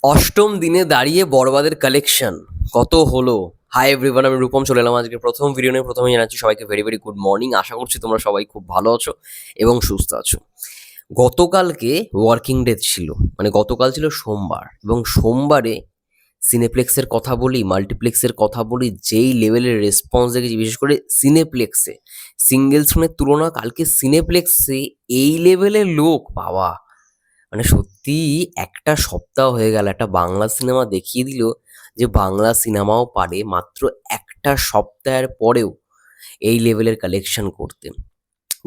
অষ্টম দিনে দাঁড়িয়ে বড়বাদের কালেকশন কত হলো? হাই এভরিওয়ান, আমি রূপম চলে এলাম আজকে প্রথম ভিডিও নিয়ে। প্রথমে জানাচ্ছি সবাইকে ভেরি ভেরি গুড মর্নিং। আশা করছি তোমরা সবাই খুব ভালো আছো এবং সুস্থ আছো। গতকালকে ওয়ার্কিং ডে ছিল, মানে গতকাল ছিল সোমবার, এবং সোমবারে সিনেপ্লেক্সের কথা বলি, মাল্টিপ্লেক্সের কথা বলি, যেই লেভেলের রেসপন্স দেখেছি, বিশেষ করে সিনেপ্লেক্সে সিঙ্গেল স্ক্রিনের তুলনা কালকে সিনেপ্লেক্সে এই লেভেলের লোক বাবা, মানে সত্যিই একটা সপ্তাহ হয়ে গেল একটা বাংলা সিনেমা দেখিয়ে দিল যে বাংলা সিনেমাও পারে মাত্র একটা সপ্তাহের পরেও এই লেভেলের কালেকশন করতে।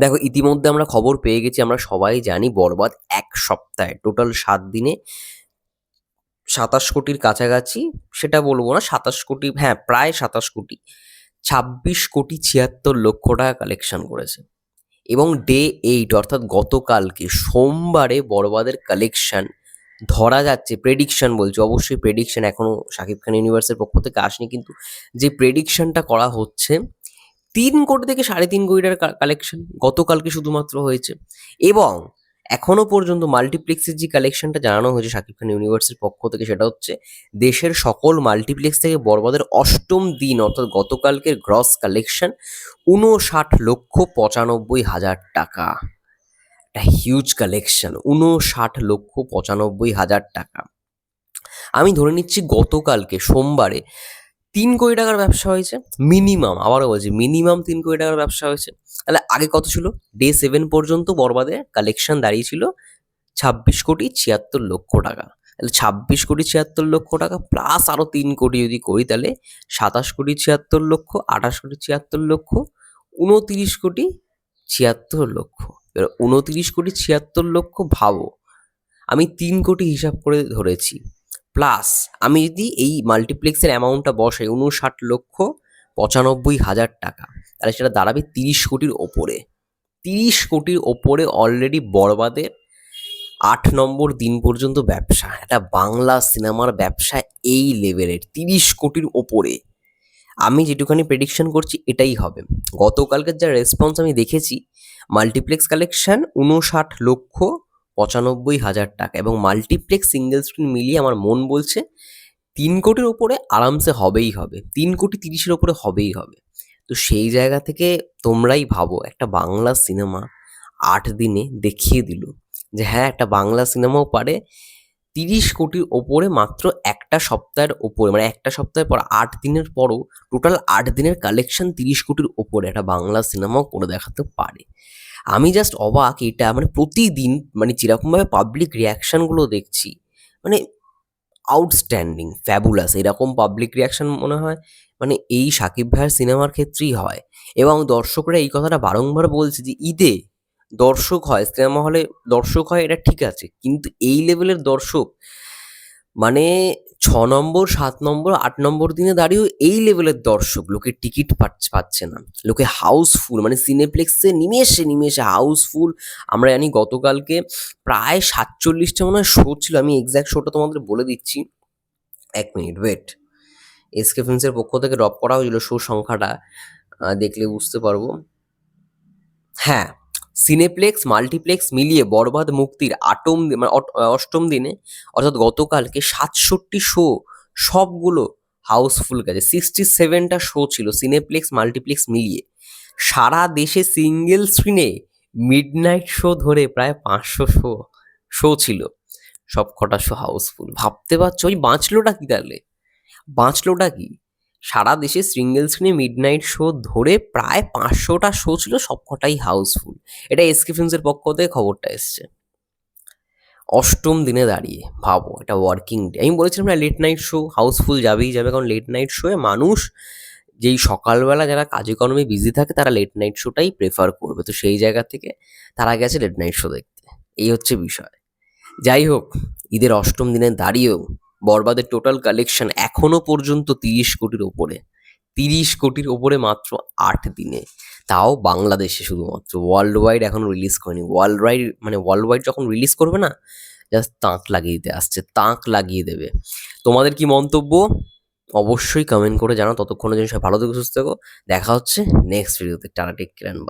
দেখো, ইতিমধ্যে আমরা খবর পেয়ে গেছি, আমরা সবাই জানি বরবাদ এক সপ্তাহে টোটাল 7 দিনে 27 কোটির কাছাকাছি, সেটা বলবো না 27 কোটি, হ্যাঁ প্রায় 27 কোটি, 26 কোটি 76 লক্ষ টাকা কালেকশন করেছে। এবং ডে 8 অর্থাৎ গতকালকে সোমবারে বড়বাদের কালেকশন ধরা যাচ্ছে, প্রেডিকশন বলছি, অবশ্যই প্রেডিকশন, এখনো শাকিব খান ইউনিভার্সের পক্ষ থেকে আসেনি, কিন্তু যে প্রেডিকশনটা করা হচ্ছে 3 কোটি থেকে 3.5 কোটি টাকার কালেকশন গতকালকে শুধুমাত্র হয়েছে। এবং এখনো পর্যন্ত মাল্টিপ্লেক্সের যে কালেকশনটা জানানো হয়েছে শাকিব খান ইউনিভার্সের পক্ষ থেকে, সেটা হচ্ছে দেশের সকল মাল্টিপ্লেক্স থেকে বরবাদের অষ্টম দিন অর্থাৎ গতকালকের গ্রস কালেকশন 59,95,000 টাকা। একটা হিউজ কালেকশন, 59,95,000 টাকা। আমি ধরে নিচ্ছি গতকালকে সোমবারে 3 কোটি টাকার ব্যবসা হয়েছে মিনিমাম, আবারও বলছি মিনিমাম 3 কোটি টাকার ব্যবসা হয়েছে। তাহলে আগে কত ছিল? ডে 7 পর্যন্ত বরবাদে কালেকশন দাঁড়িয়েছিল 26,76 কোটি 76 লক্ষ টাকা। তাহলে 26,76 কোটি 76 লক্ষ টাকা প্লাস আরো 3 কোটি যদি করি, তাহলে 27,76 কোটি 76 লক্ষ, 28,76 কোটি 76 লক্ষ, 29,76 কোটি 76 লক্ষ। এবার 29,76 কোটি 76 লক্ষ ভাবো, আমি 3 কোটি হিসাব করে ধরেছি, প্লাস আমি যদি এই মাল্টিপ্লেক্সের অ্যামাউন্টটা বসাই 59,95,000 টাকা, তাহলে সেটা দাঁড়াবে 30 কোটির ওপরে। 30 কোটির ওপরে অলরেডি বরবাদের 8 নম্বর দিন পর্যন্ত ব্যবসা। একটা বাংলা সিনেমার ব্যবসা এই লেভেলের 30 কোটির ওপরে। আমি যেটুখানি প্রেডিকশন করছি এটাই হবে। গতকালকের যা রেসপন্স আমি দেখেছি, মাল্টিপ্লেক্স কালেকশন 59,95,000 টাকা, এবং মাল্টিপ্লেক্স সিঙ্গেল স্ক্রিন মিলিয়ে আমার মন বলছে 3 কোটির ওপরে আরামসে হবেই হবে, 3,30,00,000 ওপরে হবেই হবে। তো সেই জায়গা থেকে তোমরাই ভাবো, একটা বাংলা সিনেমা 8 দিনে দেখিয়ে দিল যে হ্যাঁ, একটা বাংলা সিনেমাও পারে 30 কোটির ওপরে মাত্র একটা সপ্তাহের ওপরে, মানে একটা সপ্তাহের পর 8 দিনের পরও টোটাল 8 দিনের কালেকশন 30 কোটির ওপরে একটা বাংলা সিনেমাও করে দেখাতে পারে। আমি জাস্ট অবাক, এটা মানে প্রতিদিন, মানে যেরকমভাবে পাবলিক রিয়াকশানগুলো দেখছি, মানে আউটস্ট্যান্ডিং, ফ্যাবুলাস, এরকম পাবলিক রিয়াকশন মনে হয় মানে এই সাকিব ভাইয়ের সিনেমার ক্ষেত্রেই হয়। এবং দর্শকরা এই কথাটা বারংবার বলছে যে ঈদে দর্শক হয়, সিনেমা হলে দর্শক হয়, এটা ঠিক আছে, কিন্তু এই লেভেলের দর্শক মানে 6 নম্বর 7 নম্বর 8 নম্বর দিনে দাঁড়িয়েও এই লেভেলের দর্শক, লোকে টিকিট পাচ্ছে না, লোকে হাউসফুল, মানে সিনেপ্লেক্সে নিমেষে নিমেষে হাউসফুল। আমরা জানি গতকালকে প্রায় 47টা মনে হয় শো ছিল, আমি এক্স্যাক্ট শোটা তোমাদের বলে দিচ্ছি, 1 মিনিট ওয়েট। এসকে ফিল্মসের পক্ষ থেকে ড্রপ করা হয়েছিল শো সংখ্যাটা, দেখলে বুঝতে পারবো। হ্যাঁ, সিনেপ্লেক্স মাল্টিপ্লেক্স মিলিয়ে বরবাদ মুক্তির মানে অষ্টম দিনে অর্থাৎ গতকালকে 67 শো, সবগুলো হাউসফুল গেছে। 67টা শো ছিল সিনেপ্লেক্স মাল্টিপ্লেক্স মিলিয়ে। সারা দেশে সিঙ্গেল স্ক্রিনে মিডনাইট শো ধরে প্রায় 500 শো ছিল, সব কটা শো হাউসফুল। ভাবতে পারছো ওই বাঁচলোটা কি? তাহলে বাঁচলোটা কি? সারা দেশে সিঙ্গেল স্ক্রিনে মিডনাইট শো ধরে প্রায় 500টা শো ছিল, সবকটাই হাউসফুল। এটা এসকে ফিল্মসের পক্ষ থেকে খবরটা এসছে অষ্টম দিনে দাঁড়িয়ে। ভাবো, এটা ওয়ার্কিং ডে। আমি বলেছিলাম না, লেট নাইট শো হাউসফুল যাবেই যাবে, কারণ লেট নাইট শোয়ে মানুষ, যেই সকালবেলা যারা কাজে কর্মে বিজি থাকে তারা লেট নাইট শোটাই প্রেফার করবে, তো সেই জায়গা থেকে তারা গেছে লেট নাইট শো দেখতে। এই হচ্ছে বিষয়। যাই হোক, ঈদের অষ্টম দিনে দাঁড়িয়েও বরবাদের টোটাল কালেকশন এখনো পর্যন্ত 30 কোটির ওপরে। 30 কোটির ওপরে মাত্র 8 দিনে, তাও বাংলাদেশে শুধুমাত্র। ওয়ার্ল্ড ওয়াইড এখনো রিলিজ করেনি। ওয়ার্ল্ড ওয়াইড মানে ওয়ার্ল্ড ওয়াইড যখন রিলিজ করবে না, জাস্ট তাক লাগিয়ে দিতে আসছে, তাক লাগিয়ে দেবে। তোমাদের কি মন্তব্য অবশ্যই কমেন্ট করে জানাও। ততক্ষণের জন্য সবাই ভালো থেকো, সুস্থ থেকো। দেখা হচ্ছে নেক্সট ভিডিওতে। Tata, take care.